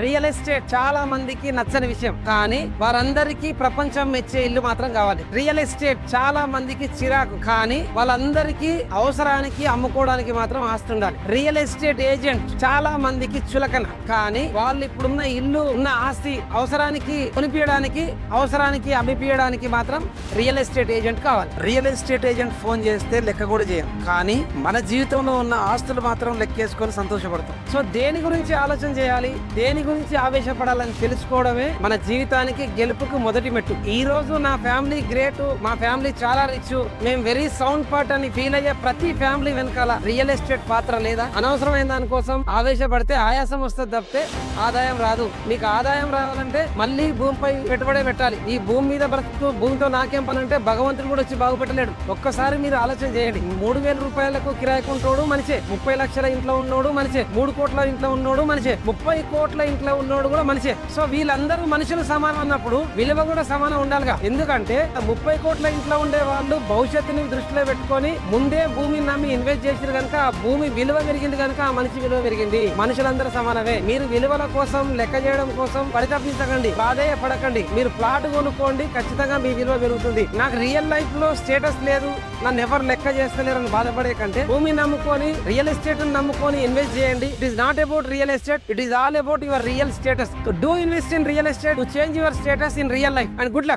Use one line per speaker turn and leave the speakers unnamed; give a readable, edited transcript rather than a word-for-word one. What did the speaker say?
Real estate చాలా మందికి నచ్చని విషయం, కానీ వారందరికీ ప్రపంచం మెచ్చే ఇల్లు మాత్రం కావాలి. రియల్ ఎస్టేట్ చాలా మందికి చిరాకు, కానీ వాళ్ళందరికీ అవసరానికి అమ్ముకోవడానికి మాత్రం ఆస్తి ఉండాలి. రియల్ ఎస్టేట్ ఏజెంట్ చాలా మందికి చులకన, కానీ వాళ్ళు ఇప్పుడున్న ఇల్లు ఉన్న ఆస్తి అవసరానికి కొనిపించడానికి, అవసరానికి అమ్మిపియడానికి మాత్రం రియల్ ఎస్టేట్ ఏజెంట్ కావాలి. రియల్ ఎస్టేట్ ఏజెంట్ ఫోన్ చేస్తే లెక్క కూడా చేయం, కానీ మన జీవితంలో ఉన్న ఆస్తులు మాత్రం లెక్కేసుకొని సంతోషపడతాం. సో దేని గురించి ఆలోచన చేయాలి, దేని గురించి ఆవేశపడాలని తెలుసుకోవడమే మన జీవితానికి గెలుపుకు మొదటి మెట్టు. ఈ రోజు నా ఫ్యామిలీ గ్రేట్, మా ఫ్యామిలీ చాలా రిచ్, మేము వెరీ సౌండ్ పార్ట్ అని ఫీల్ అయ్యే ప్రతి ఫ్యామిలీ వెనకాల రియల్ ఎస్టేట్ పాత్ర లేదా? అనవసరమైన దానికోసం ఆవేశపడితే ఆయాసం వస్తుంది తప్పితే ఆదాయం రాదు. మీకు ఆదాయం రావాలంటే మళ్ళీ భూమిపై పెట్టుబడే పెట్టాలి. ఈ భూమి మీద బ్రతుకుతూ భూమితో నాకేం పని అంటే భగవంతుడు కూడా వచ్చి బాగుపెట్టలేడు. ఒక్కసారి మీరు ఆలోచన చేయండి. 3,000 రూపాయలకు కిరాయికుంటోడు మనిషే, 30 లక్షల ఇంట్లో ఉన్నోడు మనిషే, 3 కోట్ల ఇంట్లో ఉన్నోడు మనిషే, 30 కోట్ల ఇంట్లో ఉన్నోడు కూడా మనిషే. సో వీళ్ళందరూ మనుషులు సమానం అన్నప్పుడు విలువ కూడా సమానం ఉండాలిగా. ఎందుకంటే 30 కోట్ల ఇంట్లో ఉండే వాళ్ళు భవిష్యత్తుని దృష్టిలో పెట్టుకొని ముందే భూమిని నమ్మి ఇన్వెస్ట్ చేసారు కనుక ఆ భూమి విలువ పెరిగింది కనుక ఆ మనిషి విలువ పెరిగింది. మనుషులందరూ సమానమే. మీరు విలువల కోసం లెక్క చేయడం కోసం పరితపించకండి, బాధపడకండి. మీరు ప్లాట్ కొనుక్కోండి, ఖచ్చితంగా మీ విలువ పెరుగుతుంది. నాకు రియల్ లైఫ్ లో స్టేటస్ లేదు, నన్ను ఎవరు లెక్క చేస్తలేరని బాధపడే కంటే భూమి నమ్ముకొని రియల్ ఎస్టేట్ నమ్ముకొని ఇన్వెస్ట్ చేయండి. It is not about real estate, it is all about your real status. Do invest in real estate to change your status in real life. And good luck.